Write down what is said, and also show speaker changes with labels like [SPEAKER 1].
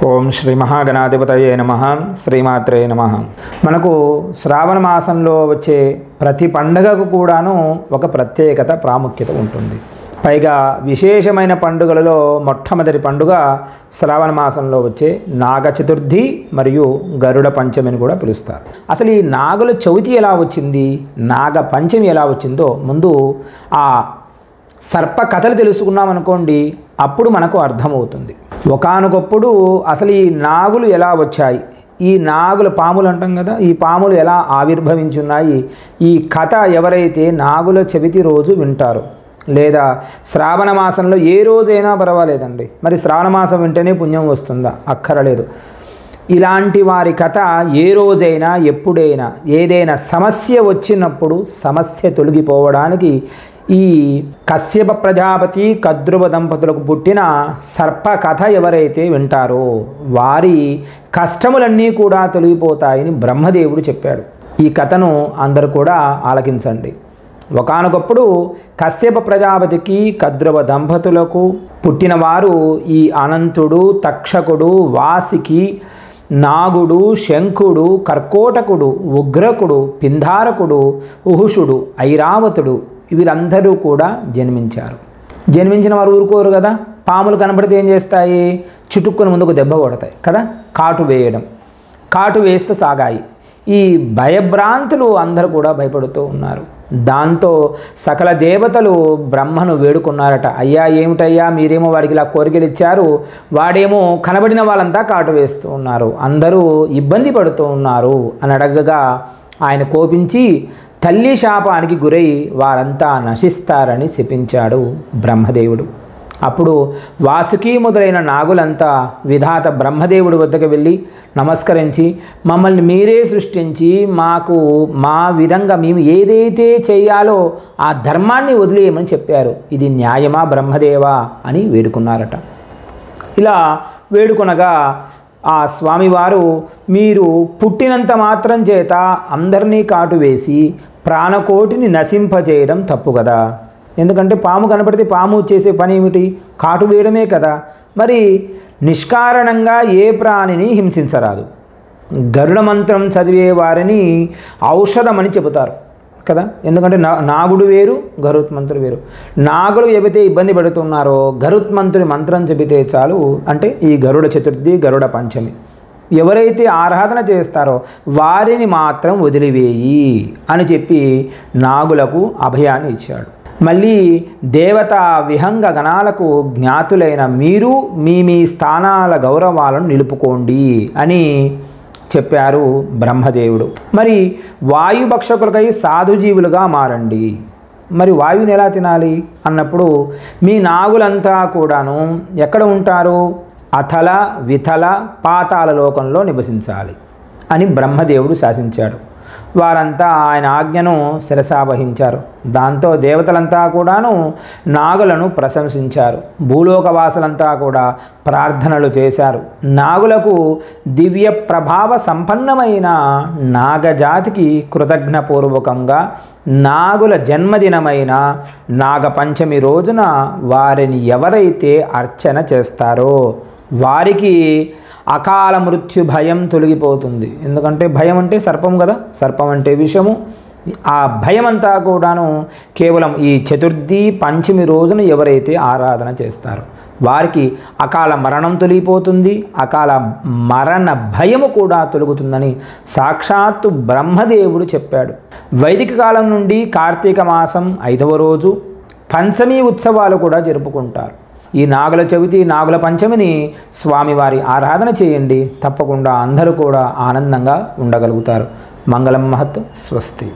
[SPEAKER 1] ఓం శ్రీ మహాగణాధిపతయే నమః. శ్రీమాత్రే నమః. మనకు శ్రావణ మాసంలో వచ్చే ప్రతి పండుగకు కూడాను ఒక ప్రత్యేకత ప్రాముఖ్యత ఉంటుంది. పైగా విశేషమైన పండుగలలో మొట్టమొదటి పండుగ శ్రావణ మాసంలో వచ్చే నాగ చతుర్థి మరియు గరుడ పంచమిని కూడా పిలుస్తారు. అసలు ఈ నాగుల చవితి ఎలా వచ్చింది, నాగ పంచమి ఎలా వచ్చిందో ముందు ఆ సర్ప కథలు తెలుసుకున్నాం అనుకోండి, అప్పుడు మనకు అర్థమవుతుంది. ఒకానొకప్పుడు అసలు ఈ నాగులు ఎలా వచ్చాయి, ఈ నాగుల పాములు అంటాం కదా, ఈ పాములు ఎలా ఆవిర్భవించున్నాయి, ఈ కథ ఎవరైతే నాగుల చవితి రోజు వింటారో, లేదా శ్రావణ మాసంలో ఏ రోజైనా పర్వాలేదండి, మరి శ్రావణ మాసం వింటేనే పుణ్యం వస్తుందా? అక్కరలేదు. ఇలాంటి వారి కథ ఏ రోజైనా ఎప్పుడైనా ఏదైనా సమస్య వచ్చినప్పుడు సమస్య తొలగిపోవడానికి ఈ కశ్యప ప్రజాపతి కద్రువ దంపతులకు పుట్టిన సర్ప కథ ఎవరైతే వింటారో వారి కష్టములన్నీ కూడా తొలగిపోతాయని బ్రహ్మదేవుడు చెప్పాడు. ఈ కథను అందరూ కూడా ఆలకించండి. ఒకానొకప్పుడు కశ్యప ప్రజాపతికి కద్రువ దంపతులకు పుట్టినవారు ఈ అనంతుడు, తక్షకుడు, వాసికి, నాగుడు, శంఖుడు, కర్కోటకుడు, ఉగ్రకుడు, పింధారకుడు, ఉహుషుడు, ఐరావతుడు వీళ్ళందరూ కూడా జన్మించారు. జన్మించిన వారు ఊరుకోరు కదా, పాములు కనబడితే ఏం చేస్తాయి? చుట్టుకుని ముందుకు దెబ్బ కొడతాయి కదా, కాటు వేయడం, కాటు వేస్తూ సాగాయి. ఈ భయభ్రాంతులు అందరూ కూడా భయపడుతూ ఉన్నారు. దాంతో సకల దేవతలు బ్రహ్మను వేడుకున్నారట, అయ్యా ఏమిటయ్యా మీరేమో వాడికి ఇలా కోరికలు ఇచ్చారు, వాడేమో కనబడిన వాళ్ళంతా కాటు వేస్తూ ఉన్నారు, అందరూ ఇబ్బంది పడుతూ ఉన్నారు అని అడగగా ఆయన కోపించి తల్లి శాపానికి గురై వారంతా నశిస్తారని శపించాడు బ్రహ్మదేవుడు. అప్పుడు వాసుకి మొదలైన నాగులంతా విధాత బ్రహ్మదేవుడి వద్దకు వెళ్ళి నమస్కరించి, మమ్మల్ని మీరే సృష్టించి మాకు మా విధంగా మేము ఏదైతే చేయాలో ఆ ధర్మాన్ని వదిలేయమని చెప్పారు, ఇది న్యాయమా బ్రహ్మదేవా అని వేడుకున్నారట. ఇలా వేడుకొనగా ఆ స్వామివారు, మీరు పుట్టినంత మాత్రం చేత అందరినీ కాటు వేసి ప్రాణకోటిని నశింపజేయడం తప్పు కదా. ఎందుకంటే పాము కనపడితే పాము చేసే పని ఏమిటి? కాటు వేయడమే కదా. మరి నిష్కారణంగా ఏ ప్రాణిని హింసించరాదు. గరుడ మంత్రం చదివే వారిని ఔషధమని చెబుతారు కదా, ఎందుకంటే నాగుడు వేరు, గరుత్మంతుడు వేరు. నాగులు ఎవరైతే ఇబ్బంది పడుతున్నారో గరుత్మంతుడి మంత్రం చెబితే చాలు, అంటే ఈ గరుడ చతుర్థి, గరుడ పంచమి ఎవరైతే ఆరాధన చేస్తారో వారిని మాత్రం వదిలివేయి అని చెప్పి నాగులకు అభయాన్ని ఇచ్చాడు. మళ్ళీ దేవతా విహంగ గణాలకు జ్ఞాతులైన మీరు మీ స్థానాల గౌరవాలను నిలుపుకోండి అని చెప్పారు బ్రహ్మదేవుడు. మరి వాయుభక్షకులకై సాధుజీవులుగా మారండి. మరి వాయువుని ఎలా తినాలి అన్నప్పుడు మీ నాగులంతా కూడాను ఎక్కడ ఉంటారు? అథల, విథల, పాతాళ లోకంలో నివసించాలి అని బ్రహ్మదేవుడు శాసించాడు. వారంతా ఆయన ఆజ్ఞను శిరసావహించారు. దాంతో దేవతలంతా కూడాను నాగులను ప్రశంసించారు. భూలోకవాసులంతా కూడా ప్రార్థనలు చేశారు. నాగులకు దివ్య ప్రభావ సంపన్నమైన నాగజాతికి కృతజ్ఞపూర్వకంగా నాగుల జన్మదినమైన నాగపంచమి రోజున వారిని ఎవరైతే అర్చన చేస్తారో వారికి అకాల మృత్యు భయం తొలగిపోతుంది. ఎందుకంటే భయం అంటే సర్పం కదా, సర్పం అంటే విషము. ఆ భయం అంతా కూడాను కేవలం ఈ చతుర్థి పంచమి రోజున ఎవరైతే ఆరాధన చేస్తారో వారికి అకాల మరణం తొలగిపోతుంది, అకాల మరణ భయము కూడా తొలగుతుందని సాక్షాత్తు బ్రహ్మదేవుడు చెప్పాడు. వైదిక కాలం నుండి కార్తీక మాసం 5వ రోజు పంచమీ ఉత్సవాలు కూడా జరుపుకుంటారు. ఈ నాగుల చవితి, నాగుల పంచమిని స్వామివారి ఆరాధన చేయండి, తప్పకుండా అందరూ కూడా ఆనందంగా ఉండగలుగుతారు. మంగళం మహత్. స్వస్తి.